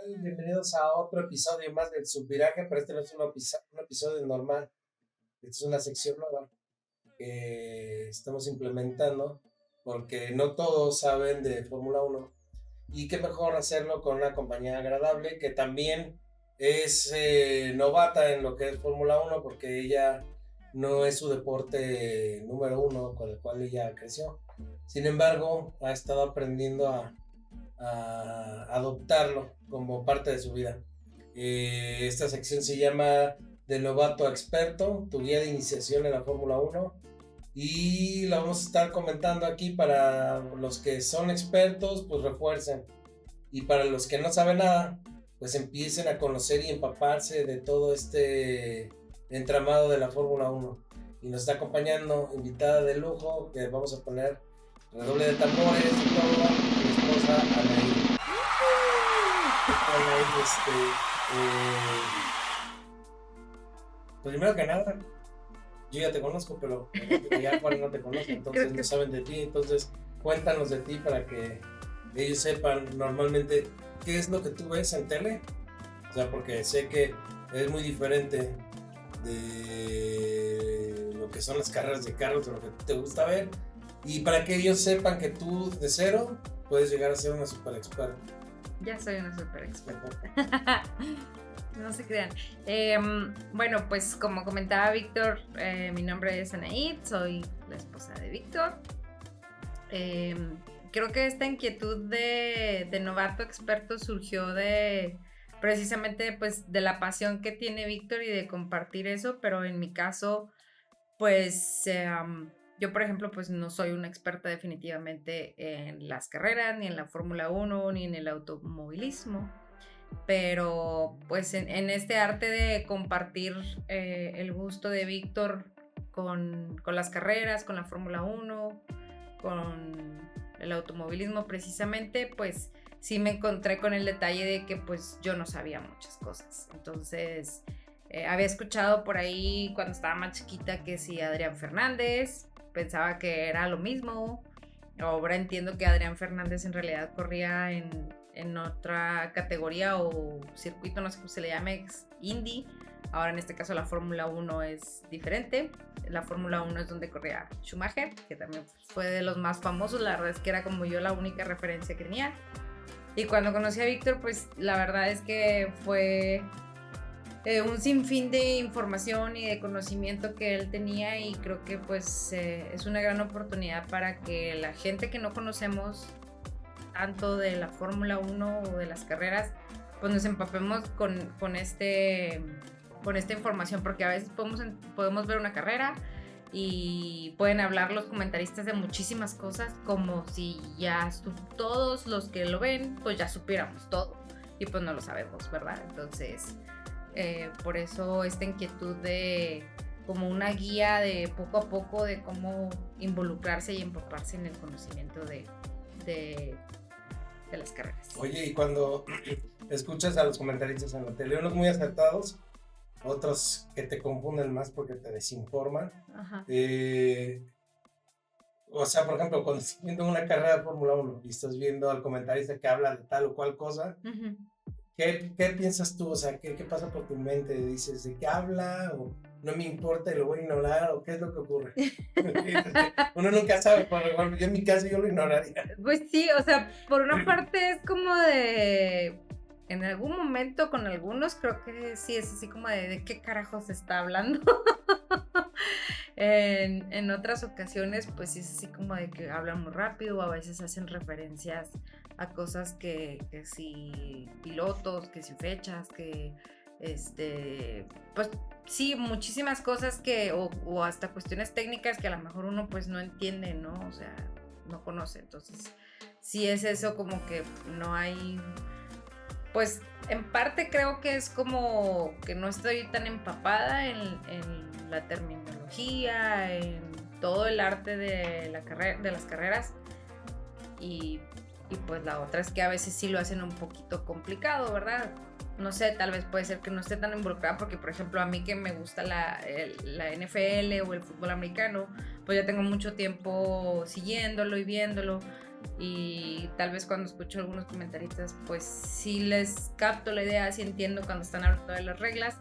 Bienvenidos a otro episodio más del Subviraje, pero este no es un episodio normal. Esta es una sección nueva que estamos implementando porque no todos saben de Fórmula Uno y qué mejor hacerlo con una compañía agradable que también es novata en lo que es Fórmula Uno porque ella no es su deporte número uno con el cual ella creció. Sin embargo, ha estado aprendiendo a adoptarlo como parte de su vida. Esta sección se llama De novato a experto, tu guía de iniciación en la Fórmula Uno. Y la vamos a estar comentando aquí para los que son expertos, pues refuercen. Y para los que no saben nada, pues empiecen a conocer y empaparse de todo este entramado de la Fórmula Uno. Y nos está acompañando invitada de lujo, que vamos a poner redoble de tambores y todo, mi esposa Anaí. Anaí, primero que nada, yo ya te conozco, pero ya Juan no te conoce, entonces no saben de ti, entonces cuéntanos de ti para que ellos sepan normalmente qué es lo que tú ves en tele, o sea, porque sé que es muy diferente de lo que son las carreras de carros, de lo que te gusta ver, y para que ellos sepan que tú de cero puedes llegar a ser una super experta. Ya soy una super experta. No se crean. Bueno, pues como comentaba Víctor, mi nombre es Anaid, soy la esposa de Víctor. Creo que esta inquietud de novato experto surgió de precisamente pues de la pasión que tiene Víctor y de compartir eso, pero en mi caso pues yo por ejemplo pues no soy una experta definitivamente en las carreras, ni en la Fórmula 1, ni en el automovilismo, pero pues en este arte de compartir el gusto de Víctor con las carreras, con la Fórmula 1, con el automovilismo precisamente, pues sí me encontré con el detalle de que pues yo no sabía muchas cosas. Entonces había escuchado por ahí cuando estaba más chiquita que si Adrián Fernández, pensaba que era lo mismo. Ahora entiendo que Adrián Fernández en realidad corría en otra categoría o circuito, no sé cómo se le llame, Indy. Ahora en este caso la Fórmula 1 es diferente. La Fórmula 1 es donde corría Schumacher, que también fue de los más famosos. La verdad es que era como yo la única referencia que tenía. Y cuando conocí a Víctor, pues la verdad es que fue un sinfín de información y de conocimiento que él tenía, y creo que pues es una gran oportunidad para que la gente que no conocemos tanto de la Fórmula 1 o de las carreras, pues nos empapemos con esta información, porque a veces podemos ver una carrera y pueden hablar los comentaristas de muchísimas cosas como si ya todos los que lo ven pues ya supiéramos todo, y pues no lo sabemos, ¿verdad? Entonces por eso esta inquietud de como una guía de poco a poco de cómo involucrarse y empaparse en el conocimiento de las carreras. Oye, y cuando escuchas a los comentaristas en la tele, unos muy acertados, otros que te confunden más porque te desinforman. Ajá. O sea, por ejemplo, cuando estás viendo una carrera de Fórmula 1 y estás viendo al comentarista que habla de tal o cual cosa, Uh-huh. ¿Qué piensas tú? O sea, ¿qué pasa por tu mente? ¿Dices de qué habla? ¿O no me importa y lo voy a ignorar? ¿O qué es lo que ocurre? Uno nunca sabe. Por ejemplo, yo en mi caso yo lo ignoraría. Pues sí, o sea, por una parte es como de... En algún momento con algunos creo que sí es así como de qué carajos está hablando. En otras ocasiones pues sí es así como de que hablan muy rápido, o a veces hacen referencias a cosas que si pilotos, que si fechas, que pues sí, muchísimas cosas que o hasta cuestiones técnicas que a lo mejor uno pues no entiende, ¿no? O sea, no conoce. Entonces sí es eso, como que no hay, pues en parte creo que es como que no estoy tan empapada en la terminología, en todo el arte de las carreras, y pues la otra es que a veces sí lo hacen un poquito complicado, ¿verdad? No sé, tal vez puede ser que no esté tan involucrada, porque por ejemplo a mí que me gusta la NFL o el fútbol americano, pues ya tengo mucho tiempo siguiéndolo y viéndolo. y tal vez cuando escucho algunos comentaristas, pues sí les capto la idea, sí entiendo cuando están hablando de las reglas.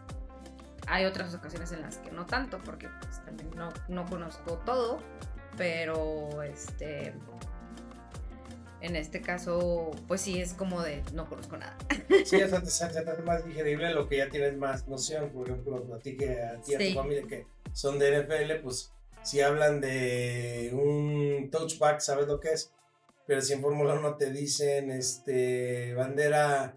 Hay otras ocasiones en las que no tanto, porque pues también no conozco todo, pero en este caso, pues sí es como de no conozco nada. Sí, se te hace más digerible lo que ya tienes más noción. Por ejemplo, a ti a tu Sí. familia que son de NFL, pues si hablan de un touchback, sabes lo que es. Pero si en Fórmula 1 te dicen bandera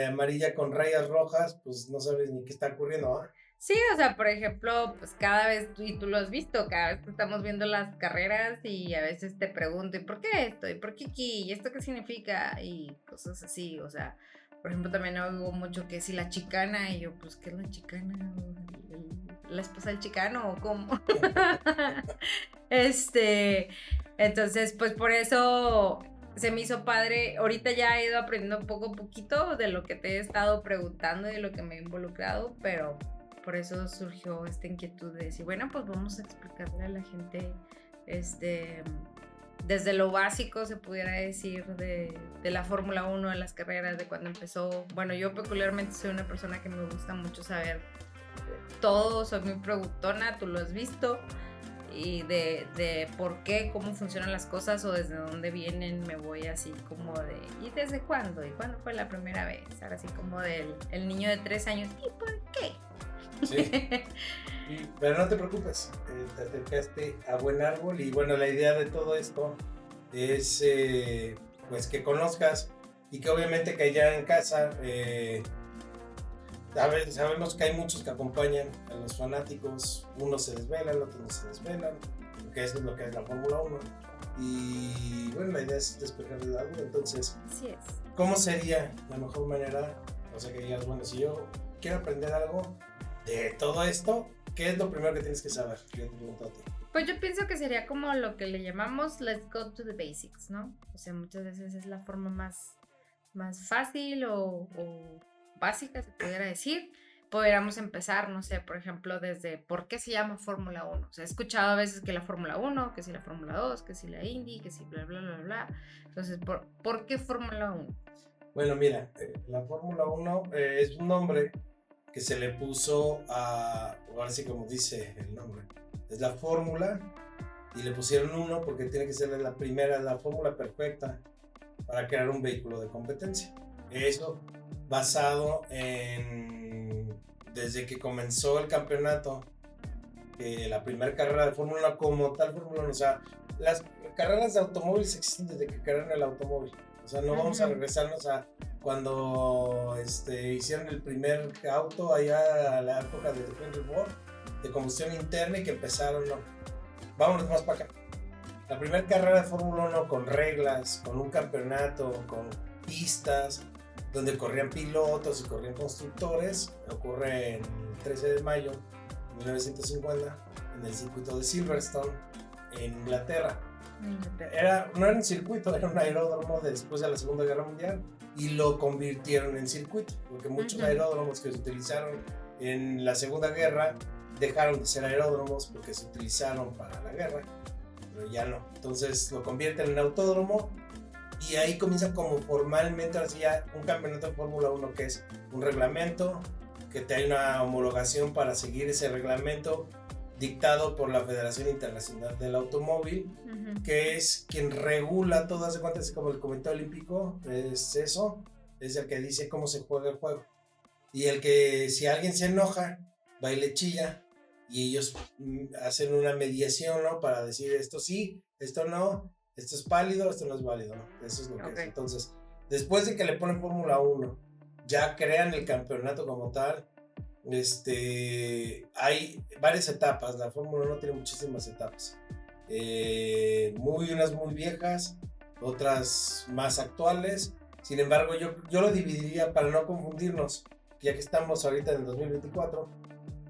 amarilla con rayas rojas, pues no sabes ni qué está ocurriendo, ¿ah? Sí, o sea, por ejemplo, pues cada vez, y tú lo has visto, cada vez que estamos viendo las carreras y a veces te pregunto, ¿y por qué esto? ¿Y por qué aquí? ¿Y esto qué significa? Y cosas así, o sea, por ejemplo, también oigo mucho que si la chicana, y yo, pues, ¿qué es la chicana? ¿La esposa del chicano o cómo? Entonces, pues por eso se me hizo padre. Ahorita ya he ido aprendiendo poco a poquito de lo que te he estado preguntando y de lo que me he involucrado, pero por eso surgió esta inquietud de decir, bueno, pues vamos a explicarle a la gente, desde lo básico, se pudiera decir, de la Fórmula 1, de las carreras, de cuando empezó. Bueno, yo peculiarmente soy una persona que me gusta mucho saber todo, soy muy preguntona, tú lo has visto, y de por qué, cómo funcionan las cosas o desde dónde vienen, me voy así como de, ¿y desde cuándo? ¿Y cuándo fue la primera vez? Ahora así como del el niño de 3 años, ¿y por qué? Sí, pero no te preocupes, te acercaste a buen árbol y bueno, la idea de todo esto es pues que conozcas y que obviamente que allá en casa sabemos que hay muchos que acompañan a los fanáticos, unos se desvelan, otros no se desvelan, porque eso es lo que es la Fórmula 1 y bueno, la idea es despejar la duda. Entonces, así es. ¿Cómo sería la mejor manera? O sea, que digas, bueno, si yo quiero aprender algo de todo esto, ¿qué es lo primero que tienes que saber? Yo te pregunto a ti. Pues yo pienso que sería como lo que le llamamos let's go to the basics, ¿no? O sea, muchas veces es la forma más fácil o básica, se pudiera decir. Podríamos empezar, no sé, por ejemplo, desde por qué se llama Fórmula 1. O sea, he escuchado a veces que la Fórmula 1, que si la Fórmula 2, que si la Indy, que si bla, bla, bla, bla. Entonces, ¿por qué Fórmula 1? Bueno, mira, la Fórmula 1 es un nombre que se le puso ahora sí como dice el nombre, es la fórmula y le pusieron 1 porque tiene que ser la primera, la fórmula perfecta para crear un vehículo de competencia. Eso basado en, desde que comenzó el campeonato, la primera carrera de Fórmula 1 como tal Fórmula 1, o sea, las carreras de automóviles existen desde que crearon el automóvil. O sea, no vamos a regresarnos a cuando hicieron el primer auto allá a la época de Henry Ford, de combustión interna y que empezaron, no. Vámonos más para acá. La primera carrera de Fórmula 1 con reglas, con un campeonato, con pistas, donde corrían pilotos y corrían constructores, ocurre en el 13 de mayo de 1950 en el circuito de Silverstone, en Inglaterra. No era un circuito, era un aeródromo después de la Segunda Guerra Mundial y lo convirtieron en circuito, porque muchos aeródromos que se utilizaron en la Segunda Guerra dejaron de ser aeródromos porque se utilizaron para la guerra, pero ya no. Entonces lo convierten en autódromo y ahí comienza como formalmente así ya un campeonato de Fórmula 1 que es un reglamento, que te hay una homologación para seguir ese reglamento dictado por la Federación Internacional del Automóvil, que es quien regula todo. Hace cuenta, es como el Comité Olímpico, es eso, es el que dice cómo se juega el juego. Y el que, si alguien se enoja, va y le chilla, y ellos hacen una mediación, ¿no? Para decir esto sí, esto no, esto es válido, esto no es válido, ¿no? Eso es lo que es. Entonces, después de que le ponen Fórmula 1, ya crean el campeonato como tal. Hay varias etapas. La Fórmula 1 tiene muchísimas etapas, unas muy viejas, otras más actuales. Sin embargo, yo lo dividiría para no confundirnos, ya que estamos ahorita en el 2024,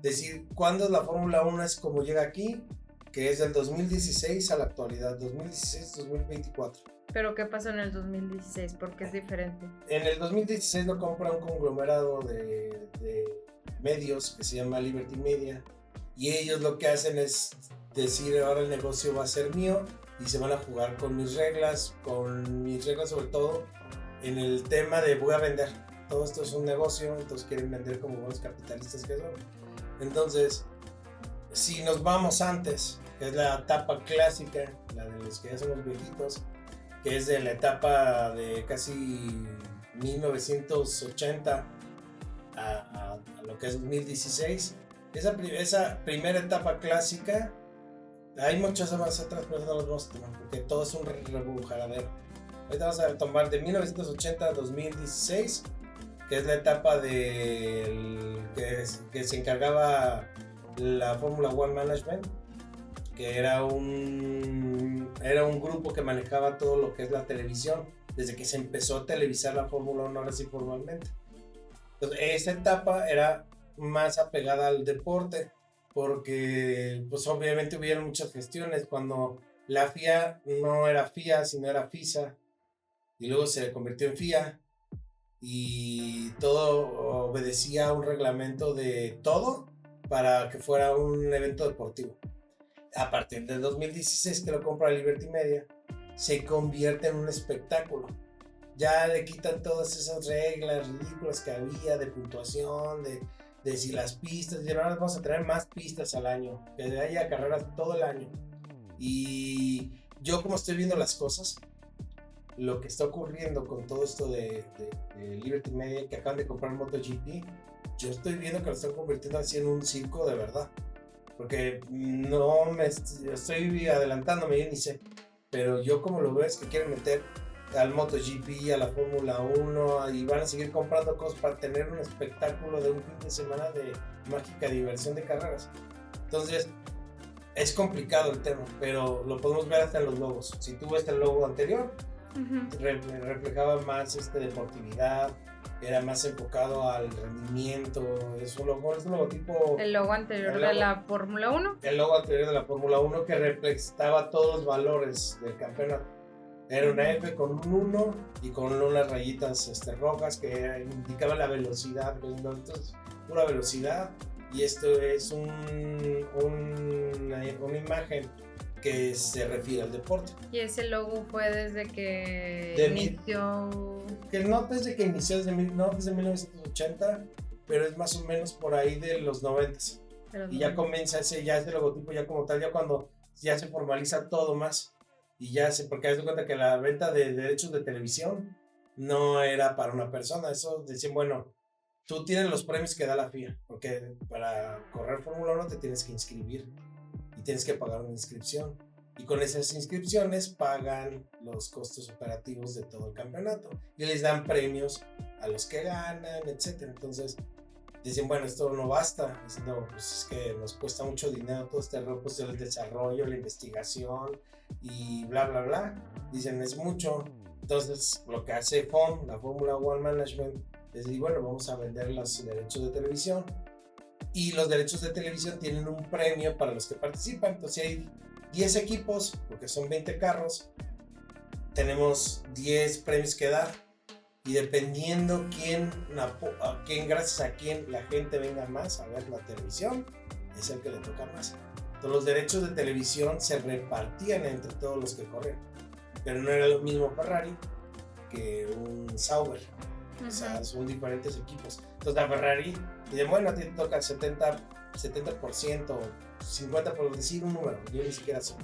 decir cuándo es la Fórmula 1 es como llega aquí, que es del 2016 a la actualidad, 2016-2024. ¿Pero qué pasó en el 2016? ¿Por qué es diferente? En el 2016 lo compra un conglomerado de medios que se llama Liberty Media, y ellos lo que hacen es decir, ahora el negocio va a ser mío y se van a jugar con mis reglas sobre todo en el tema de voy a vender. Todo esto es un negocio, entonces quieren vender como buenos capitalistas que son. Entonces, si nos vamos antes, que es la etapa clásica, la de los que ya somos viejitos, que es de la etapa de casi 1980 a lo que es 2016, esa primera etapa clásica, hay muchas más atrás, pero no los vamos a tomar, porque todo es un rebujaradero. Ahorita vamos a tomar de 1980 a 2016, que es la etapa que se encargaba la Fórmula One Management, que era un grupo que manejaba todo lo que es la televisión, desde que se empezó a televisar la Fórmula 1, ahora sí formalmente. Entonces, esta etapa era más apegada al deporte, porque pues obviamente hubieron muchas gestiones, cuando la FIA no era FIA, sino era FISA, y luego se convirtió en FIA, y todo obedecía a un reglamento de todo para que fuera un evento deportivo. A partir del 2016, que lo compra Liberty Media, se convierte en un espectáculo. Ya le quitan todas esas reglas ridículas que había de puntuación, de si las pistas, y ahora vamos a tener más pistas al año, que haya carreras todo el año. Y yo, como estoy viendo las cosas, lo que está ocurriendo con todo esto de Liberty Media, que acaban de comprar MotoGP, yo estoy viendo que lo están convirtiendo así en un circo de verdad. Porque no me estoy adelantándome, yo ni sé. Pero yo como lo veo es que quieren meter al MotoGP, a la Fórmula 1, y van a seguir comprando cosas para tener un espectáculo de un fin de semana de mágica diversión de carreras. Entonces, es complicado el tema, pero lo podemos ver hasta en los logos. Si tú ves el logo anterior, reflejaba más deportividad, era más enfocado al rendimiento. Es un logotipo. El logo anterior de la Fórmula 1. El logo anterior de la Fórmula 1 que reflejaba todos los valores del campeonato. Era una F con un 1 y con unas rayitas rojas que indicaban la velocidad. Entonces, pura velocidad. Y esto es una imagen que se refiere al deporte. Y ese logo fue desde que inició. Que no desde que inició, desde 1980, pero es más o menos por ahí de los 90. Y ya comienza ese logotipo ya como tal, ya cuando ya se formaliza todo más. Y ya porque haz de cuenta que la venta de derechos de televisión no era para una persona. Eso decían, bueno, tú tienes los premios que da la FIA, porque para correr Fórmula 1 te tienes que inscribir y tienes que pagar una inscripción. Y con esas inscripciones pagan los costos operativos de todo el campeonato y les dan premios a los que ganan, etc. Entonces dicen, bueno, esto no basta. Dicen, no, pues es que nos cuesta mucho dinero todo este rollo, pues el desarrollo, la investigación y bla, bla, bla. Dicen, es mucho. Entonces lo que hace FOM, la Fórmula One Management, les digo, bueno, vamos a vender los derechos de televisión. Y los derechos de televisión tienen un premio para los que participan. Entonces hay 10 equipos, porque son 20 carros, tenemos 10 premios que dar, y dependiendo gracias a quién la gente venga más a ver la televisión, es el que le toca más. Entonces los derechos de televisión se repartían entre todos los que corren, pero no era lo mismo Ferrari que un Sauber. O sea, son diferentes equipos. Entonces la Ferrari dice, bueno, a ti te toca el 70%, 50% por decir un número, yo ni siquiera sé.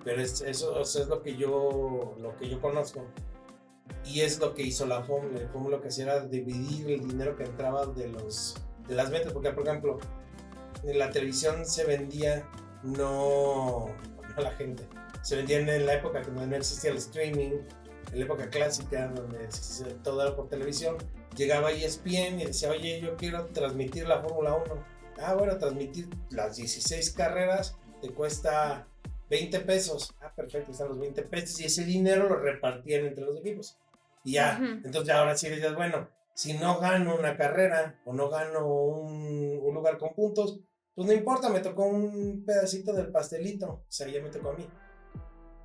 Pero eso, o sea, es lo que yo conozco. Y es lo que hizo la FOM. La FOM lo que hacía era dividir el dinero que entraba de las ventas. Porque, por ejemplo, en la televisión se vendía, no a la gente, se vendía en la época que no existía el streaming, en la época clásica, donde todo era por televisión. Llegaba ESPN y decía, oye, yo quiero transmitir la Fórmula 1. Ah, bueno, transmitir las 16 carreras te cuesta 20 pesos. Ah, perfecto, están los 20 pesos. Y ese dinero lo repartían entre los equipos. Y ya, entonces ahora sí decías, bueno, si no gano una carrera o no gano un lugar con puntos, pues no importa, me tocó un pedacito del pastelito. O sea, ya me tocó a mí.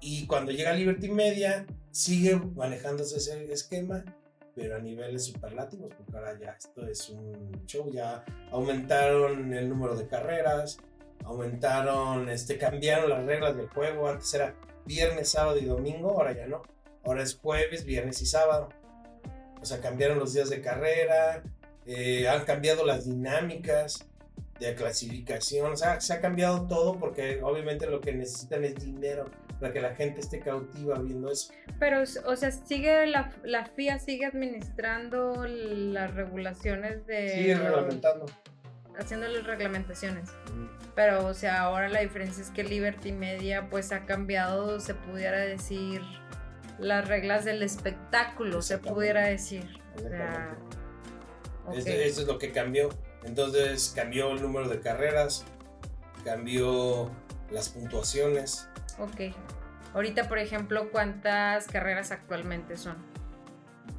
Y cuando llega Liberty Media, sigue manejándose ese esquema, pero a niveles superlativos, porque ahora ya esto es un show. Ya aumentaron el número de carreras, cambiaron las reglas del juego. Antes era viernes, sábado y domingo, ahora ya no. Ahora es jueves, viernes y sábado. O sea, cambiaron los días de carrera, han cambiado las dinámicas de clasificación, o sea, se ha cambiado todo porque obviamente lo que necesitan es dinero para que la gente esté cautiva viendo eso. Pero, o sea, sigue la FIA sigue administrando las regulaciones de... Sigue reglamentando. Haciendo las reglamentaciones. Mm. Pero, o sea, ahora la diferencia es que Liberty Media pues ha cambiado, se pudiera decir, las reglas del espectáculo, se pudiera decir. O sea, okay. Eso es lo que cambió. Entonces cambió el número de carreras, cambió las puntuaciones. Ok. Ahorita, por ejemplo, ¿cuántas carreras actualmente son?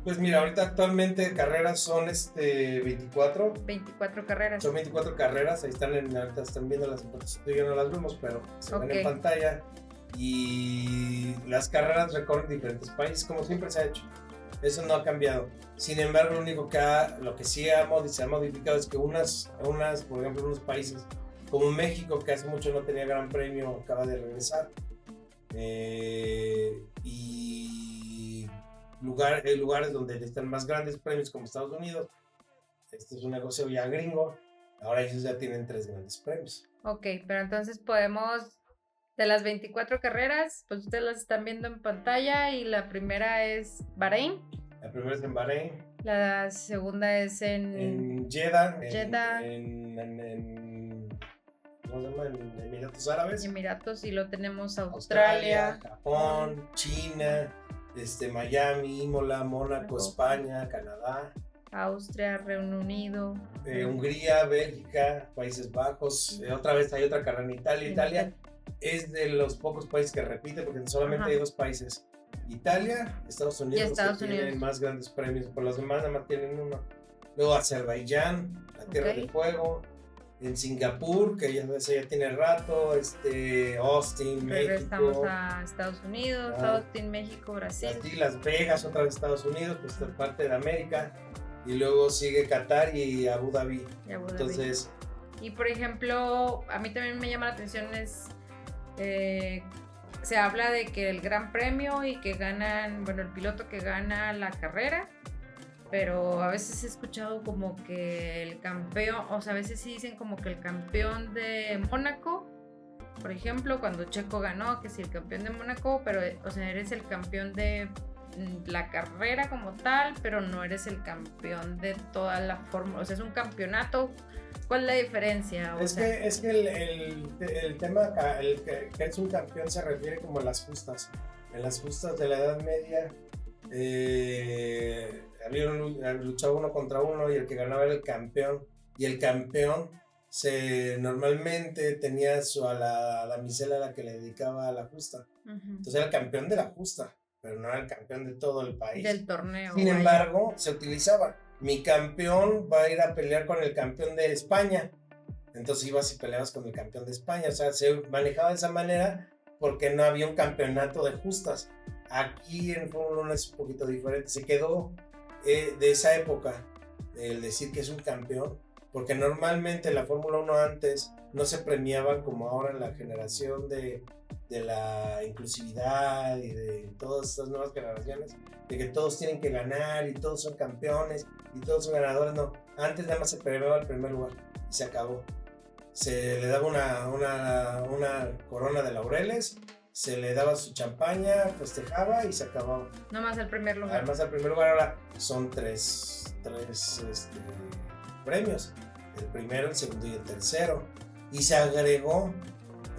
Pues mira, ahorita actualmente carreras son 24. 24 carreras. Son 24 carreras, ahí están, ahorita están viendo las fotos, ya no las vemos, pero se ven en pantalla. Y las carreras recorren diferentes países, como siempre se ha hecho. Eso no ha cambiado. Sin embargo, lo que sí se ha modificado es que unas, por ejemplo, unos países como México, que hace mucho no tenía gran premio, acaba de regresar. Y lugares donde están más grandes premios como Estados Unidos. Este es un negocio ya gringo. Ahora ellos ya tienen 3 grandes premios. Ok, pero entonces podemos... De las 24 carreras, pues ustedes las están viendo en pantalla y la primera es Bahrein. La primera es en Bahrein. La segunda es en Jeddah. ¿Cómo se llama? En Emiratos Árabes. Emiratos, y lo tenemos Australia, Japón, China, Miami, Imola, Mónaco, España, Canadá. Austria, Reino Unido. Hungría, Bélgica, Países Bajos. Otra vez hay otra carrera en Italia. Italia es de los pocos países que repite porque solamente hay 2 países. Italia, Estados Unidos, tienen más grandes premios, por los demás nada más tienen uno. Luego Azerbaiyán, la Tierra de Fuego, en Singapur, que ya tiene rato, Austin, México. Regresamos a Estados Unidos, Austin, México, Brasil. Las Vegas, otra vez Estados Unidos, pues parte de América. Y luego sigue Qatar y Abu Dhabi. Entonces... Y por ejemplo, a mí también me llama la atención se habla de que el gran premio y que ganan, bueno, el piloto que gana la carrera, pero a veces he escuchado como que el campeón, o sea, a veces sí dicen como que el campeón de Mónaco, por ejemplo, cuando Checo ganó, que sí, el campeón de Mónaco, pero, o sea, eres el campeón de la carrera como tal, pero no eres el campeón de toda la fórmula, o sea, es un campeonato. ¿Cuál es la diferencia? Es que el tema que es un campeón se refiere como a las justas. En las justas de la Edad Media luchaba uno contra uno y el que ganaba era el campeón. Y el campeón normalmente tenía a la damisela a la que le dedicaba a la justa. Entonces era el campeón de la justa, pero no era el campeón de todo el país. Del torneo. Sin embargo, se utilizaba. Mi campeón va a ir a pelear con el campeón de España. Entonces ibas y peleabas con el campeón de España. O sea, se manejaba de esa manera porque no había un campeonato de justas. Aquí en Fórmula 1 es un poquito diferente. Se quedó de esa época el decir que es un campeón, porque normalmente la Fórmula 1 antes no se premiaban como ahora en la generación de la inclusividad y de todas estas nuevas generaciones, de que todos tienen que ganar y todos son campeones y todos son ganadores. No, antes nada más se premiaba el primer lugar y se acabó. Se le daba una corona de laureles, se le daba su champaña, festejaba y se acababa. Nada más el primer lugar. Además, el primer lugar ahora son tres premios: el primero, el segundo y el tercero. Y se agregó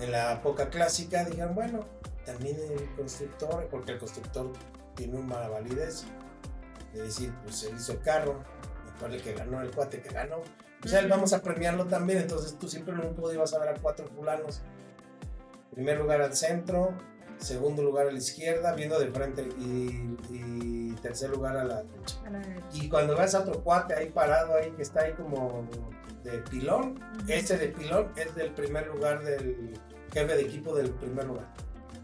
en la época clásica, dijeron, bueno, también el constructor, porque el constructor tiene una validez de decir, pues él hizo el carro, después el que ganó, el cuate que ganó, pues él vamos a premiarlo también. Entonces tú siempre en un podio ibas a ver a 4 fulanos: primer lugar al centro, segundo lugar a la izquierda, viendo de frente, y tercer lugar a la derecha. Y cuando ves a otro cuate ahí parado, ahí que está ahí como de pilón, ese de pilón es del primer lugar, del jefe de equipo del primer lugar.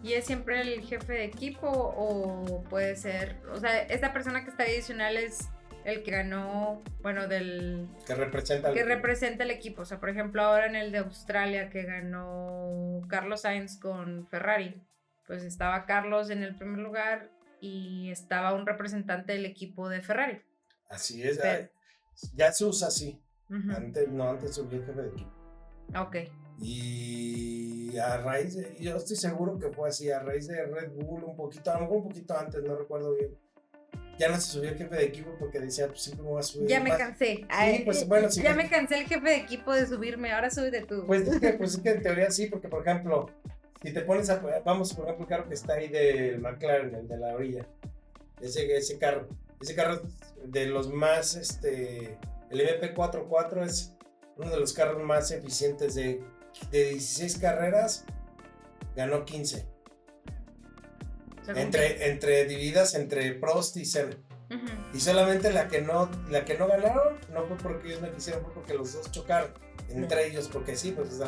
¿Y es siempre el jefe de equipo o puede ser, o sea, esta persona que está adicional es el que ganó, bueno, que representa el equipo? O sea, por ejemplo, ahora en el de Australia que ganó Carlos Sainz con Ferrari, pues estaba Carlos en el primer lugar y estaba un representante del equipo de Ferrari. Así es, Pero- ya se usa así. Ujú. Antes subía el jefe de equipo. Ok. Y a raíz de, yo estoy seguro que fue así, a raíz de Red Bull, un poquito, a lo mejor un poquito antes, no recuerdo bien. Ya no se subió el jefe de equipo porque decía, pues siempre me voy a subir. Ya me más. cansé. Sí, pues bueno, sí. Ya me cansé el jefe de equipo de subirme, ahora súbete tú. Pues es que en teoría sí, porque por ejemplo, si te pones a, vamos, por ejemplo, el carro que está ahí del McLaren, el de la orilla, ese carro de los más, el MP44 es uno de los carros más eficientes de 16 carreras, ganó 15. Según Entre divididas entre Prost y Senna. Ujú. Y solamente la que no ganaron no fue porque ellos no quisieron, fue porque los dos chocaron entre ellos, porque sí, pues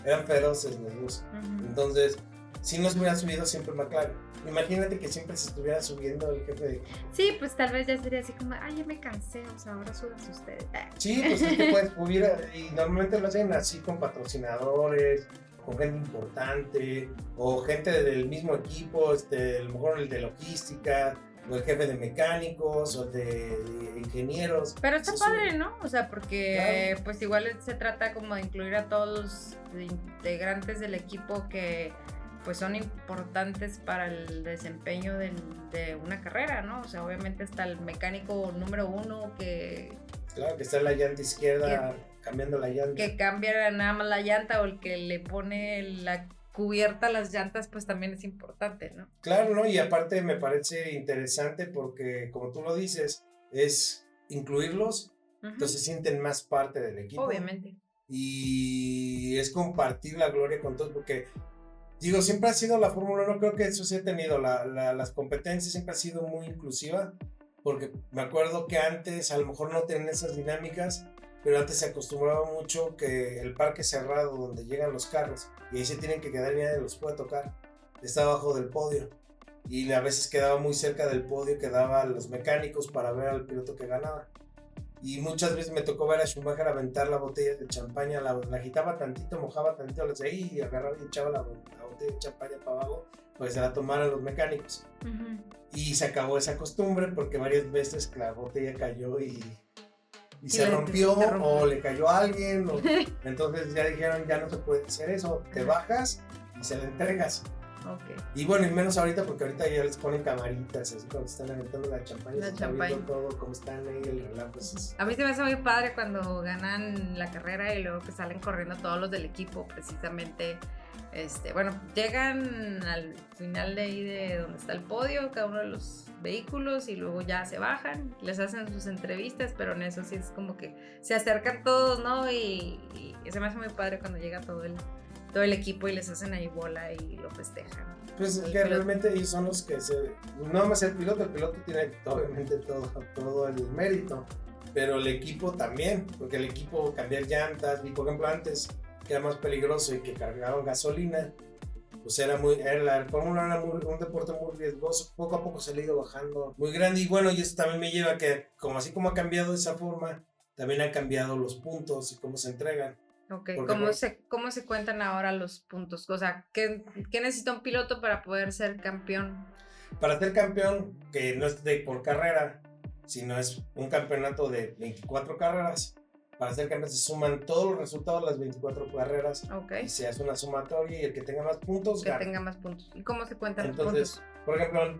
eran feroces los dos. Ujú. Entonces, si no se hubiera subido siempre McLaren. Imagínate que siempre se estuviera subiendo el jefe de... Sí, pues tal vez ya sería así como, ay, ya me cansé, o sea, ahora suban ustedes. Sí, pues es que pues hubiera, y normalmente lo hacen así con patrocinadores, con gente importante, o gente del mismo equipo, a lo mejor el de logística, o el jefe de mecánicos, o de ingenieros. Pero está Sí, padre, ¿no? O sea, porque Claro. pues igual se trata como de incluir a todos los integrantes del equipo que pues son importantes para el desempeño de una carrera, ¿no? O sea, obviamente está el mecánico número 1 Claro, que está en la llanta izquierda, cambiando la llanta. que cambia nada más la llanta, o el que le pone la cubierta a las llantas, pues también es importante, ¿no? Claro, ¿no? Y aparte me parece interesante porque, como tú lo dices, es incluirlos, Ujú. entonces se sienten más parte del equipo. Obviamente. Y es compartir la gloria con todos, porque, digo, siempre ha sido la Fórmula 1, creo que eso sí ha tenido, las competencias siempre ha sido muy inclusiva, porque me acuerdo que antes a lo mejor no tenían esas dinámicas, pero antes se acostumbraba mucho que el parque cerrado donde llegan los carros y ahí se tienen que quedar y nadie los puede tocar, está abajo del podio, y a veces quedaba muy cerca del podio, quedaban los mecánicos para ver al piloto que ganaba. Y muchas veces me tocó ver a Schumacher aventar la botella de champaña, la agitaba tantito, mojaba tantito, le decía, y agarraba y echaba la botella de champaña para abajo, pues se la tomaran los mecánicos. Ujú. Y se acabó esa costumbre porque varias veces la botella cayó y se rompió, o le cayó a alguien, entonces ya dijeron, ya no se puede hacer eso, te bajas y se la entregas. Ok. Y bueno, y menos ahorita, porque ahorita ya les ponen camaritas, así cuando están aventando la champaña, La se está champaña. viendo todo, cómo están ahí, el relajo. Pues, A mí se me hace muy padre cuando ganan la carrera y luego que salen corriendo todos los del equipo, precisamente. Bueno, llegan al final de ahí de donde está el podio, cada uno de los vehículos, y luego ya se bajan, les hacen sus entrevistas, pero en eso sí es como que se acercan todos, ¿no? Y se me hace muy padre cuando llega todo el equipo y les hacen ahí bola y lo festejan. pues El que piloto. realmente ellos son los que no más el piloto tiene obviamente todo el mérito, pero el equipo también, porque el equipo cambiar llantas, y por ejemplo antes que era más peligroso y que cargaban gasolina, pues la Fórmula 1 era un deporte muy riesgoso, poco a poco se le ha ido bajando muy grande, y bueno, y eso también me lleva a que, así como ha cambiado de esa forma, también han cambiado los puntos y cómo se entregan. Ok, Porque ¿cómo se cuentan ahora los puntos? O sea, ¿qué necesita un piloto para poder ser campeón? para ser campeón, que no es por carrera, sino es un campeonato de 24 carreras, para ser campeón se suman todos los resultados de las 24 carreras, Ok, y se hace una sumatoria y el que tenga más puntos que gana. tenga más puntos. ¿Y cómo se cuentan los Entonces, puntos? por ejemplo,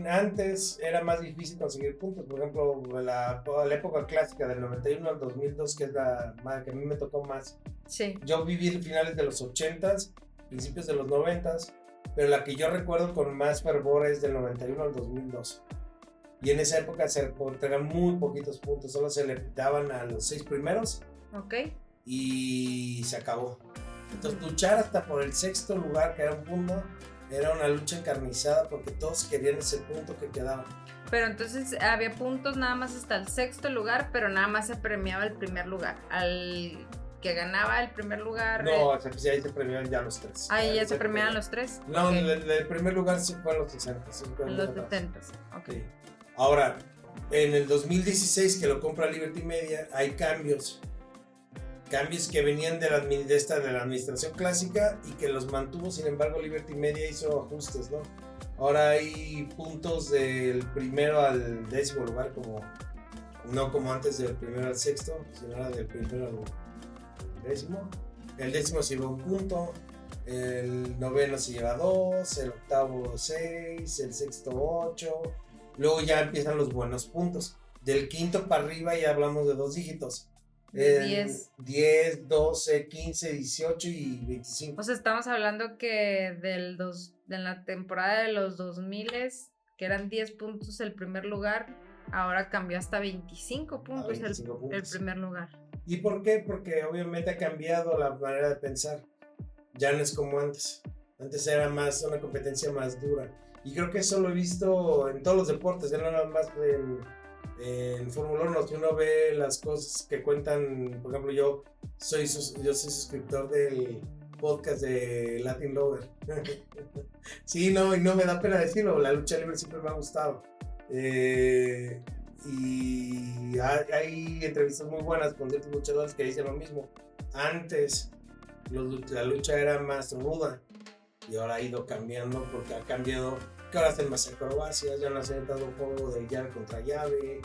antes era más difícil conseguir puntos. Por ejemplo, la época clásica del 91 al 2002, que es la que a mí me tocó más. Sí. Yo viví finales de los 80s, principios de los 90s, pero la que yo recuerdo con más fervor es del 91 al 2002. Y en esa época se entregan muy poquitos puntos, solo se le daban a los 6 primeros Ok. y se acabó. Entonces luchar hasta por el 6º lugar, que era un punto, era una lucha encarnizada porque todos querían ese punto que quedaba. Pero entonces había puntos nada más hasta el 6º lugar, pero nada más se premiaba el primer lugar. Al que ganaba el primer lugar. No, ahí se premiaban ya los 3. Ahí ya se premiaban los 3. No, Ok. el primer lugar se fue a los 60. En los 70. Ok. Sí. Ahora, en el 2016 que lo compra Liberty Media, hay cambios cambios que venían de la administración clásica y que los mantuvo. Sin embargo, Liberty Media hizo ajustes, ¿no? Ahora hay puntos del primero al 10º lugar, no como antes del primero al 6º, sino ahora del primero al 10º. El 10º se lleva 1 punto, el 9º se lleva 2, el 8º 6, el 6º 8. Luego ya empiezan los buenos puntos. Del 5º para arriba ya hablamos de 2 dígitos. 10, 12, 15, 18 y 25. O sea, estamos hablando que de la temporada de los 2000, que eran 10 puntos el primer lugar, ahora cambió hasta 25 puntos, 25 puntos. el primer lugar. ¿Y por qué? Porque obviamente ha cambiado la manera de pensar. Ya no es como antes. Antes era una competencia más dura. Y creo que eso lo he visto en todos los deportes, ya no nada más en Fórmula 1. Si uno ve las cosas que cuentan, por ejemplo, yo soy suscriptor del podcast de Latin Lover. Sí, no, y no me da pena decirlo, la lucha libre siempre me ha gustado. Y hay entrevistas muy buenas con ciertos luchadores que dicen lo mismo. Antes la lucha era más ruda y ahora ha ido cambiando, porque ha cambiado, que ahora hacen más acrobacias, ya no hacen tanto juego de llave contra llave,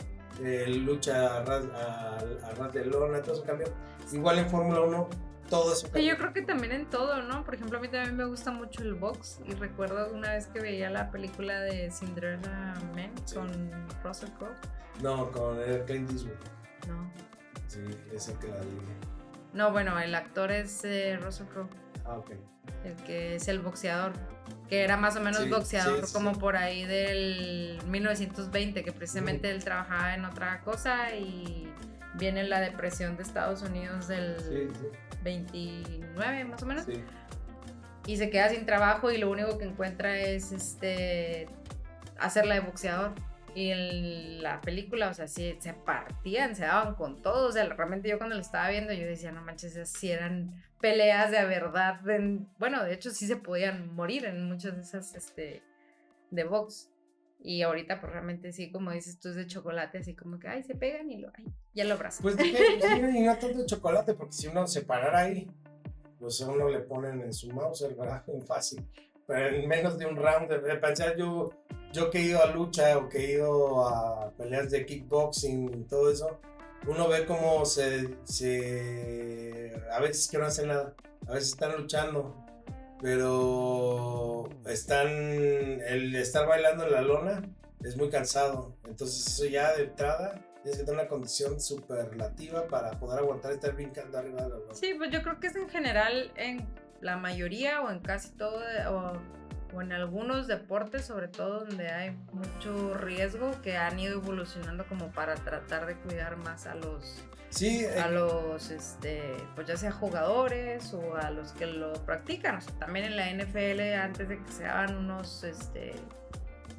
lucha a ras de lona, todo eso cambió. Igual en Fórmula 1 todo eso cambió. Sí, yo creo que también en todo, ¿no? Por ejemplo, a mí también me gusta mucho el box, y recuerdo una vez que veía la película de Cinderella Man, sí, con Russell Crowe. No, con Clint Eastwood. No. Sí, ese que la dije. No, bueno, el actor es Russell Crowe. Ah, ok. El que es el boxeador, que era más o menos boxeador como por ahí del 1920, que precisamente él trabajaba en otra cosa y viene la depresión de Estados Unidos del 29 más o menos, y se queda sin trabajo y lo único que encuentra es hacerla de boxeador. Y en la película, o sea, sí, se partían, se daban con todo. O sea, realmente yo cuando lo estaba viendo, yo decía, no manches, si eran peleas de verdad. Bueno, de hecho sí se podían morir en muchas de esas de box. Y ahorita, pues realmente sí, como dices tú, es de chocolate, así como que, ay, se pegan y ya lo abrazan. Pues sí, y no tanto de chocolate, porque si uno se parara ahí, pues a uno le ponen en su mouse el garaje en fácil. Pero en menos de un round, de pensar yo que he ido a lucha o que he ido a peleas de kickboxing y todo eso, uno ve cómo a veces que no hacen nada, a veces están luchando, pero el estar bailando en la lona es muy cansado. Entonces eso ya de entrada tienes que tener una condición superlativa para poder aguantar estar brincando arriba de la lona. Sí, pues yo creo que es en general en la mayoría o en casi todo o en algunos deportes, sobre todo donde hay mucho riesgo, que han ido evolucionando como para tratar de cuidar más a los pues ya sea jugadores o a los que lo practican. O sea, también en la NFL, antes de que se hagan unos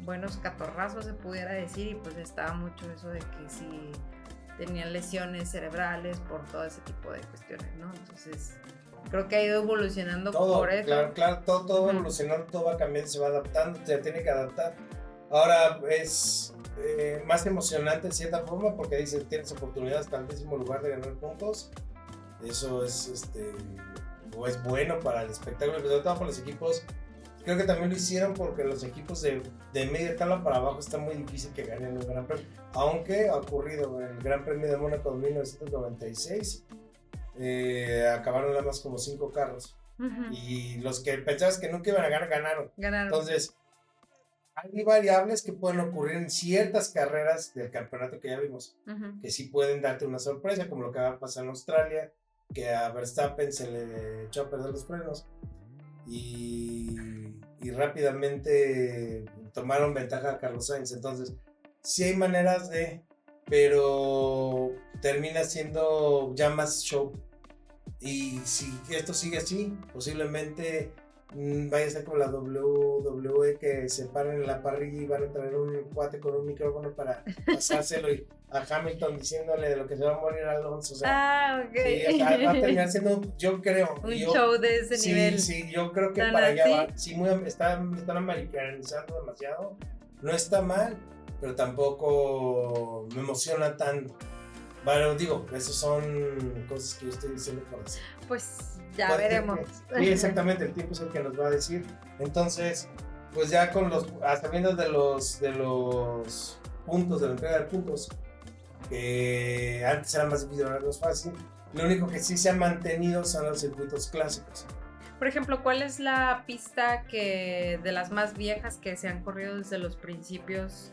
buenos catorrazos, se pudiera decir, y pues estaba mucho eso de que si tenían lesiones cerebrales por todo ese tipo de cuestiones, ¿no? Entonces creo que ha ido evolucionando todo, por eso. Claro, todo va evolucionando, todo va cambiando, se va adaptando, se tiene que adaptar. Ahora es más emocionante en cierta forma, porque dices, tienes oportunidades hasta el 10º lugar de ganar puntos. Eso es o es bueno para el espectáculo, pero sobre todo para los equipos. Creo que también lo hicieron porque los equipos de media tabla para abajo está muy difícil que ganen un gran premio. Aunque ha ocurrido en el Gran Premio de Mónaco 1996, acabaron nada más como 5 carros. Y los que pensabas que nunca iban a ganar, ganaron. Entonces, hay variables que pueden ocurrir en ciertas carreras del campeonato que ya vimos, que sí pueden darte una sorpresa, como lo que va a pasar en Australia, que a Verstappen se le echó a perder los frenos y rápidamente tomaron ventaja a Carlos Sainz. Entonces, sí hay maneras pero termina siendo ya más show. Y si esto sigue así, posiblemente vaya a ser como la WWE, que se paran en la parrilla y van a traer un cuate con un micrófono para pasárselo a Hamilton diciéndole de lo que se va a morir Alonso. O sea, okay. Sí, va a terminar siendo, yo creo. Un show de ese nivel. Sí, yo creo que para allá va. Sí, están americanizando demasiado. No está mal, pero tampoco me emociona tanto. Bueno, digo, esas son cosas que yo estoy diciendo por decir. Pues ya Puede ser veremos. Sí, exactamente, el tiempo es el que nos va a decir. Entonces, pues ya con sabiendo de los puntos, de la entrega de puntos, que antes era más difícil, ahora no es fácil. Lo único que sí se ha mantenido son los circuitos clásicos. Por ejemplo, ¿cuál es la pista de las más viejas que se han corrido desde los principios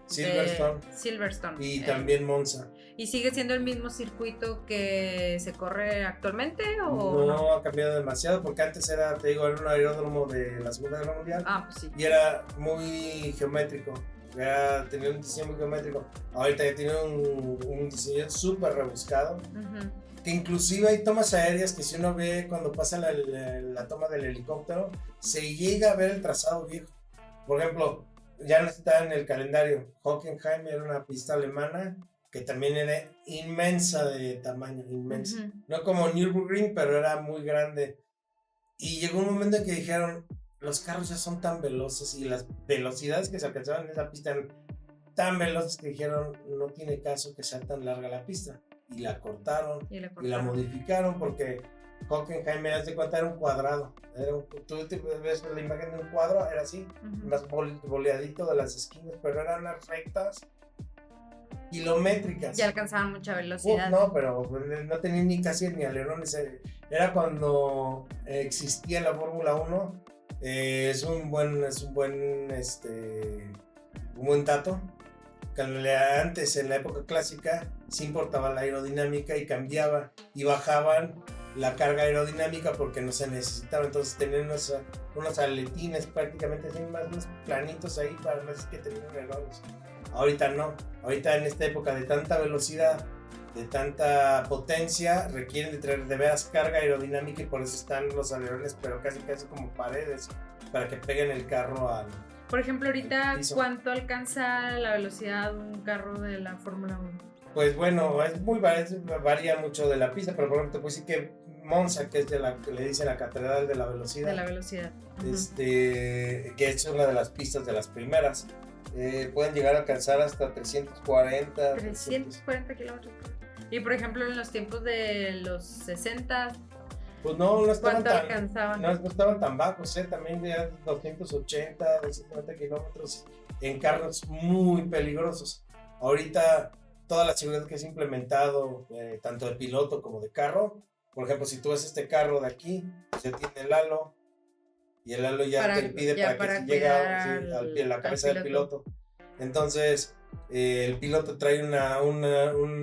Silverstone de Silverstone? y también Monza. ¿Y sigue siendo el mismo circuito que se corre actualmente o No ha cambiado demasiado porque antes era, te digo, era un aeródromo de la Segunda Guerra Mundial. Pues sí. Y era muy geométrico. Tenía un diseño muy geométrico. Ahorita ya tiene un diseño súper rebuscado. Que inclusive hay tomas aéreas que si uno ve cuando pasa la toma del helicóptero, se llega a ver el trazado viejo. Por ejemplo, ya no está en el calendario. Hockenheim era una pista alemana que también era inmensa de tamaño, inmensa. No como Nürburgring, pero era muy grande. Y llegó un momento en que dijeron, los carros ya son tan veloces y las velocidades que se alcanzaban en esa pista eran tan veloces que dijeron, no tiene caso que sea tan larga la pista. Y la cortaron y la modificaron porque Hockenheim, me das de cuenta, era un cuadrado. Tú te ves la imagen de un cuadro, era así, más boleadito de las esquinas, pero eran unas rectas kilométricas. Ya alcanzaban mucha velocidad. No, pero no tenían ni casi ni alerones. Era cuando existía la Fórmula 1. Es un buen dato. Antes, en la época clásica, se importaba la aerodinámica y cambiaba y bajaban la carga aerodinámica porque no se necesitaba. Entonces tenían unos aletines prácticamente así, más unos planitos ahí para no decir que tenían errores. Ahorita no. Ahorita en esta época de tanta velocidad, de tanta potencia, requieren de traer de veras carga aerodinámica y por eso están los alerones, pero casi como paredes, para que peguen el carro al... Por ejemplo, ahorita, ¿cuánto alcanza la velocidad de un carro de la Fórmula 1? Pues bueno, varía mucho de la pista, pero por ejemplo, pues sí que Monza, que es que le dicen la catedral de la velocidad. De la velocidad. Que es una de las pistas de las primeras. Pueden llegar a alcanzar hasta 340. 340 kilómetros. Y por ejemplo, en los tiempos de los 60, pues no estaban alcanzaban? No estaban tan bajos, también de 280, 250 kilómetros en carros muy peligrosos. Ahorita, toda la seguridad que se ha implementado, tanto de piloto como de carro, por ejemplo, si tú ves este carro de aquí, ya tiene el halo, y el halo ya te impide para que llegue a la cabeza del piloto. Entonces, el piloto trae un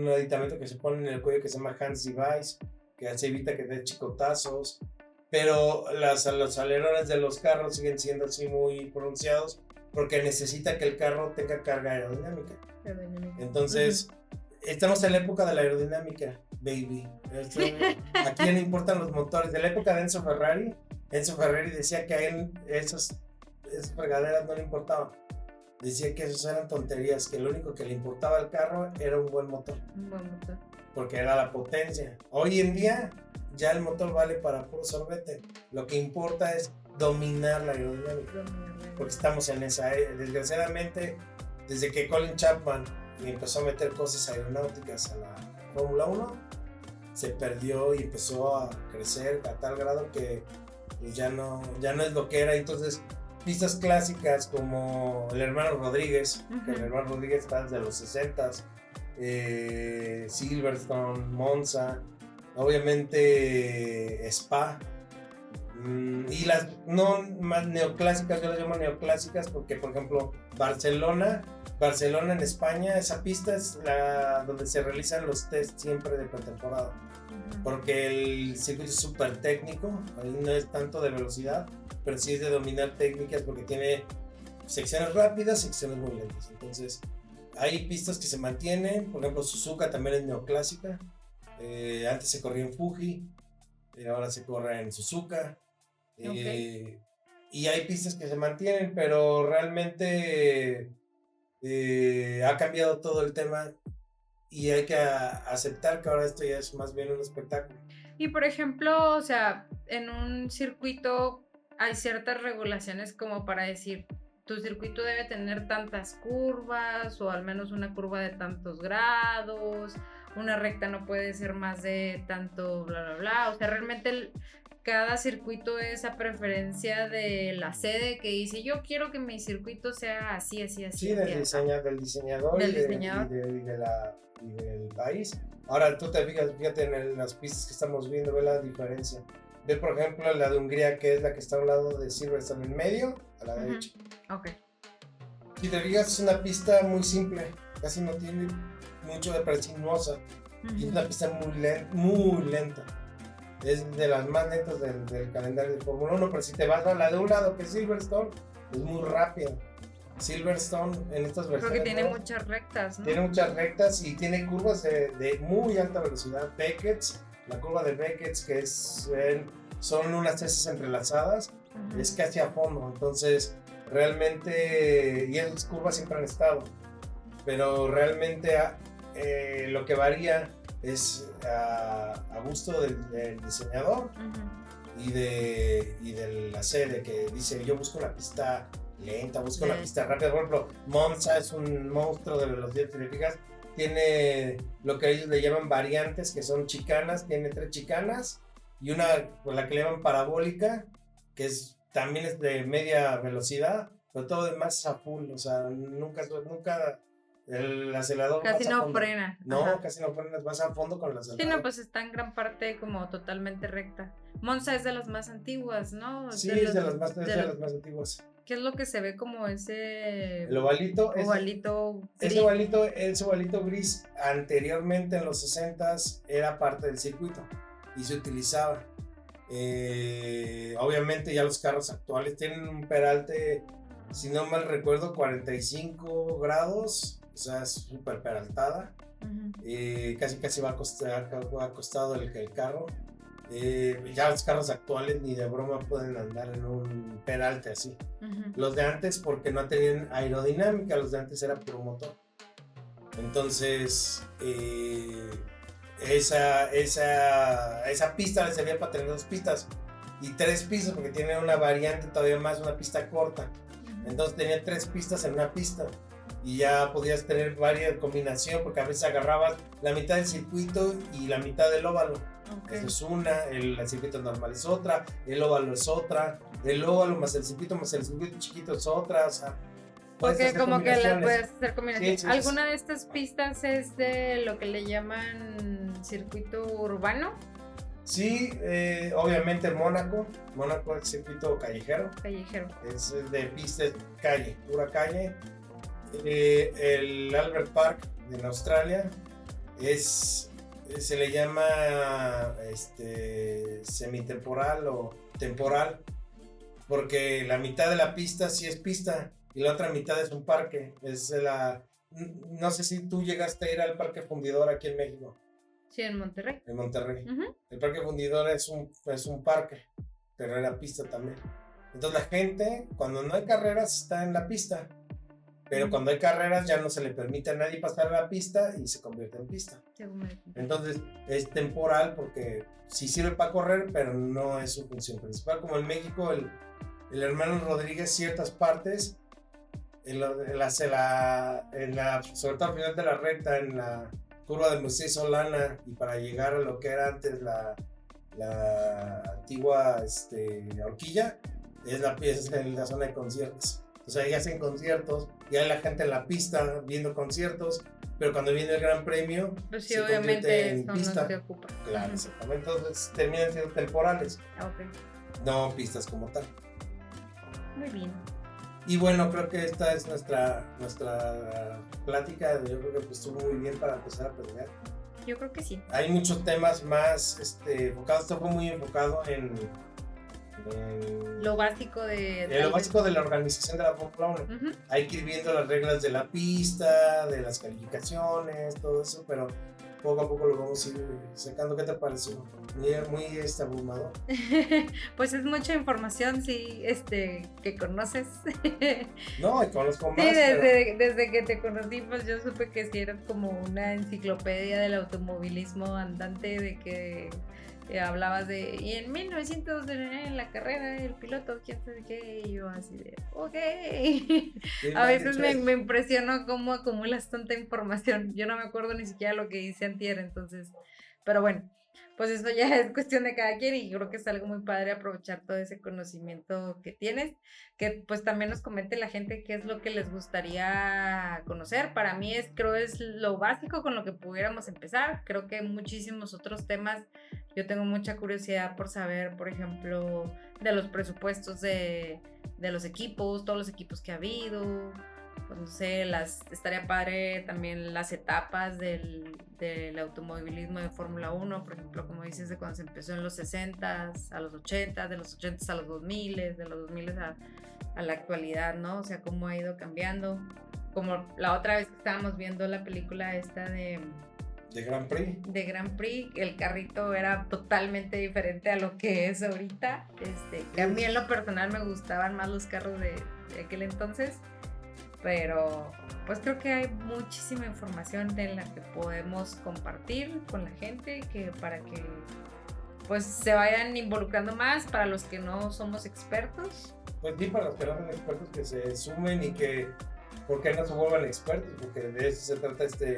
aditamento que se pone en el cuello que se llama Hans Device, que se evita que dé chicotazos, pero los alerones de los carros siguen siendo así muy pronunciados porque necesita que el carro tenga carga aerodinámica. Entonces, estamos en la época de la aerodinámica, baby. Aquí no importan los motores. De la época de Enzo Ferrari decía que a él esas fregaderas no le importaban. Decía que esas eran tonterías, que lo único que le importaba al carro era un buen motor. Porque era la potencia. Hoy en día ya el motor vale para puro sorbete. Lo que importa es dominar la aerodinámica. Porque estamos en esa desgraciadamente, desde que Colin Chapman empezó a meter cosas aeronáuticas a la Fórmula 1, se perdió y empezó a crecer a tal grado que pues ya no es lo que era. Entonces, pistas clásicas como el hermano Rodríguez, que el hermano Rodríguez está desde los 60s, Silverstone, Monza, obviamente Spa, y las no más neoclásicas, yo las llamo neoclásicas porque, por ejemplo, Barcelona en España, esa pista es donde se realizan los test siempre de pretemporada, porque el circuito es súper técnico, ahí no es tanto de velocidad, pero sí es de dominar técnicas porque tiene secciones rápidas, secciones muy lentas. Entonces, hay pistas que se mantienen, por ejemplo, Suzuka también es neoclásica. Antes se corría en Fuji, ahora se corre en Suzuka. Y hay pistas que se mantienen, pero realmente ha cambiado todo el tema y hay que aceptar que ahora esto ya es más bien un espectáculo. Y por ejemplo, o sea, en un circuito hay ciertas regulaciones como para decir, tu circuito debe tener tantas curvas o al menos una curva de tantos grados, una recta no puede ser más de tanto, bla, bla, bla. O sea, realmente cada circuito es a preferencia de la sede que dice, yo quiero que mi circuito sea así, así, así. Sí, del diseñador, Del y diseñador. y del país. Ahora tú te fijas, fíjate en las pistas que estamos viendo, ve la diferencia. Ve, por ejemplo, la de Hungría, que es la que está a un lado de Silverstone, en medio, a la derecha. Ok. Si te fijas, es una pista muy simple, casi no tiene mucho de sinuosa. Y es una pista muy lenta. Es de las más lentas del calendario de Fórmula 1, pero si te vas a la de un lado, que es Silverstone, es muy rápida. Silverstone en estas versiones. Porque tiene muchas rectas, ¿no? Tiene muchas rectas y tiene curvas de muy alta velocidad. Beckett's, la curva de Beckett's, que son unas heces entrelazadas, es casi a fondo. Entonces, realmente, y esas curvas siempre han estado, pero realmente lo que varía es a gusto del diseñador y de la sede, que dice, yo busco una pista lenta, busco una pista rápida. Por ejemplo, Monza es un monstruo de velocidad, si te fijas, tiene lo que ellos le llaman variantes, que son chicanas, tiene 3 chicanas y una, pues, la que le llaman parabólica, que también es de media velocidad, pero todo demás es a full, o sea, nunca el acelerador casi no frena. No, casi no frenas, vas a fondo con el acelerador. Sí, no, pues está en gran parte como totalmente recta. Monza es de las más antiguas, ¿no? Sí, es de las más antiguas. ¿Qué es lo que se ve como ese el ovalito? Gris. Ese ovalito gris anteriormente en los 60s era parte del circuito y se utilizaba. Obviamente ya los carros actuales tienen un peralte, si no mal recuerdo, 45 grados, o sea, es súper peraltada. Casi va acostado el carro. Ya los carros actuales ni de broma pueden andar en un peralte así. Los de antes, porque no tenían aerodinámica, los de antes era puro motor. Entonces, esa pista le servía para tener 2 pistas y 3 pistas, porque tiene una variante todavía más, una pista corta. Entonces tenía 3 pistas en una pista y ya podías tener varias combinaciones, porque a veces agarrabas la mitad del circuito y la mitad del óvalo. Eso es una, el circuito normal es otra, el óvalo es otra, el óvalo más el circuito chiquito es otra, o sea, porque como que la puedes hacer combinaciones. Sí, ¿Alguna de estas pistas es de lo que le llaman circuito urbano? Sí, obviamente Mónaco es circuito callejero. Es de pista calle, pura calle. El Albert Park en Australia se le llama semitemporal o temporal, porque la mitad de la pista sí es pista y la otra mitad es un parque. No sé si tú llegaste a ir al Parque Fundidor aquí en México. Sí, en Monterrey. El Parque Fundidor es un parque, pero era pista también. Entonces la gente, cuando no hay carreras, está en la pista. Pero cuando hay carreras ya no se le permite a nadie pasar a la pista y se convierte en pista. Entonces es temporal porque sí sirve para correr, pero no es su función principal. Como en México, el hermano Rodríguez, ciertas partes, sobre todo al final de la recta, en la curva de Moisés Solana, y para llegar a lo que era antes la antigua horquilla, es en la zona de conciertos. O sea, ahí hacen conciertos y hay la gente en la pista viendo conciertos, pero cuando viene el Gran Premio, pues sí, obviamente en pista. No se ocupa. Claro, exactamente. Entonces terminan siendo temporales. No pistas como tal. Muy bien. Y bueno, creo que esta es nuestra plática. Yo creo que pues, estuvo muy bien para empezar a aprender. Yo creo que sí. Hay muchos temas más enfocados. Esto fue muy enfocado en lo básico de la organización de la Fórmula 1. Hay que ir viendo las reglas de la pista, de las calificaciones, todo eso, pero poco a poco lo vamos a ir sacando. ¿Qué te pareció? Muy abrumador. Pues es mucha información, sí, que conoces. No, y conozco más. Sí, desde que te conocí, pues yo supe que sí eras como una enciclopedia del automovilismo andante, de que hablabas y en 1900 en la carrera el piloto, quién sabe qué, y yo así de, ok. A veces me impresionó cómo acumulas tanta información. Yo no me acuerdo ni siquiera lo que hice antier, entonces, pero bueno. Pues eso ya es cuestión de cada quien y creo que es algo muy padre aprovechar todo ese conocimiento que tienes, que pues también nos comente la gente qué es lo que les gustaría conocer. Para mí creo es lo básico con lo que pudiéramos empezar. Creo que hay muchísimos otros temas. Yo tengo mucha curiosidad por saber, por ejemplo, de los presupuestos de los equipos, todos los equipos que ha habido. Pues no sé, estaría padre también las etapas del automovilismo de Fórmula 1, por ejemplo, como dices, de cuando se empezó en los 60s a los 80s, de los 80s a los 2000s, de los 2000s a la actualidad, ¿no? O sea, cómo ha ido cambiando. Como la otra vez que estábamos viendo la película esta de Grand Prix. De Grand Prix, el carrito era totalmente diferente a lo que es ahorita. Que a mí en lo personal me gustaban más los carros de aquel entonces. Pero pues creo que hay muchísima información en la que podemos compartir con la gente para que pues se vayan involucrando más, para los que no somos expertos. Pues sí, para los que no son expertos que se sumen y que ¿por qué no se vuelvan expertos? Porque de eso se trata esta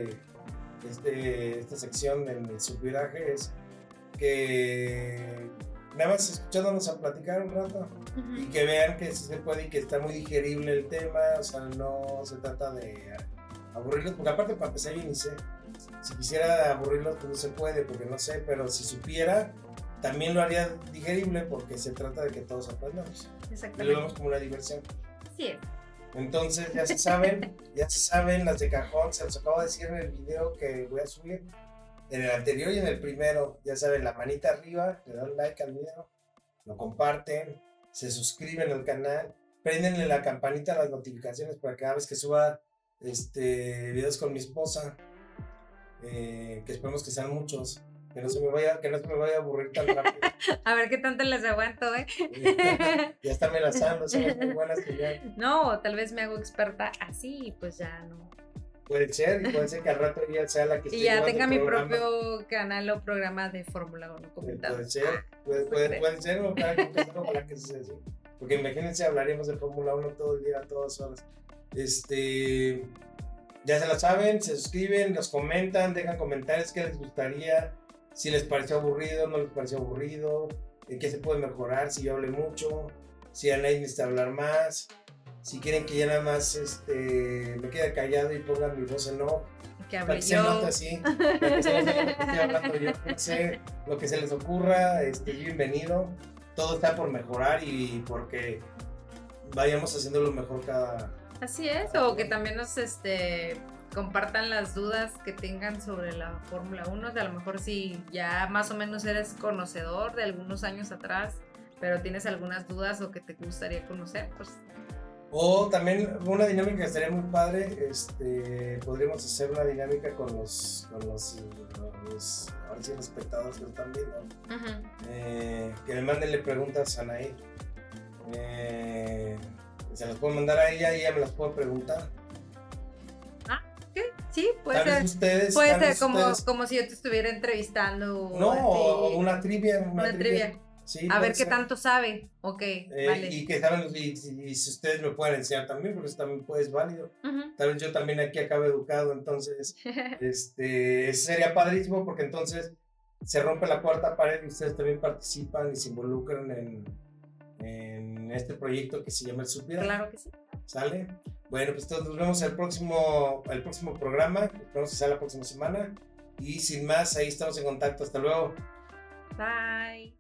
sección en el subviraje, es que nada más escuchándonos a platicar un rato y que vean que sí se puede y que está muy digerible el tema, o sea, no se trata de aburrirlos, porque aparte para empezar yo ni sé, si quisiera aburrirlos pues no se puede, porque no sé, pero si supiera también lo haría digerible porque se trata de que todos aprendamos. Exactamente. Y lo vemos como una diversión. Sí. Entonces ya se saben, las de cajón, se los acabo de decir en el video que voy a subir. En el anterior y en el primero, ya saben, la manita arriba, le dan like al video, lo comparten, se suscriben al canal, prendenle la campanita a las notificaciones para cada vez que suba videos con mi esposa, que esperemos que sean muchos, que no se me vaya a aburrir tan rápido. A ver qué tanto les aguanto, Ya está amenazando, son las muy buenas que ya. No, tal vez me hago experta así y pues ya no. Puede ser que al rato ya sea la que esté. Y ya tenga mi propio canal o programa de Fórmula 1 comentado. Puede ser, o cada quien como la que se hace. Porque imagínense, hablaríamos de Fórmula 1 todo el día, a todas horas. Ya se la saben, se suscriben, nos comentan, dejan comentarios qué les gustaría, si les pareció aburrido, no les pareció aburrido, en qué se puede mejorar, si yo hablé mucho, si Anaí necesita hablar más. Si quieren que ya nada más me quede callado y pongan mi voz en off, que hable para que se note así, para que se note lo que estoy hablando yo, no sé, lo que se les ocurra, bienvenido. Todo está por mejorar y porque vayamos haciendo lo mejor cada. Así es, o que también nos compartan las dudas que tengan sobre la Fórmula 1, o sea, a lo mejor si ya más o menos eres conocedor de algunos años atrás, pero tienes algunas dudas o que te gustaría conocer, pues. O también una dinámica que estaría muy padre, podríamos hacer una dinámica con los ahora sí, espectadores que lo están viendo, que me mandenle preguntas a Anaí, se las puedo mandar a ella y ella me las puede preguntar. Sí, puede ser. Ustedes, puede ser como si yo te estuviera entrevistando. No, o una trivia. Una trivia. Sí, a ver qué tanto sabe. Ok, vale. Y que saben, y si ustedes me pueden enseñar también, porque eso también es válido. Tal vez yo también aquí acabe educado, entonces sería padrísimo, porque entonces se rompe la cuarta pared y ustedes también participan y se involucran en este proyecto que se llama El Subviraje. Claro que sí. ¿Sale? Bueno, pues nos vemos el próximo programa, esperamos que sea la próxima semana, y sin más, ahí estamos en contacto, hasta luego. Bye.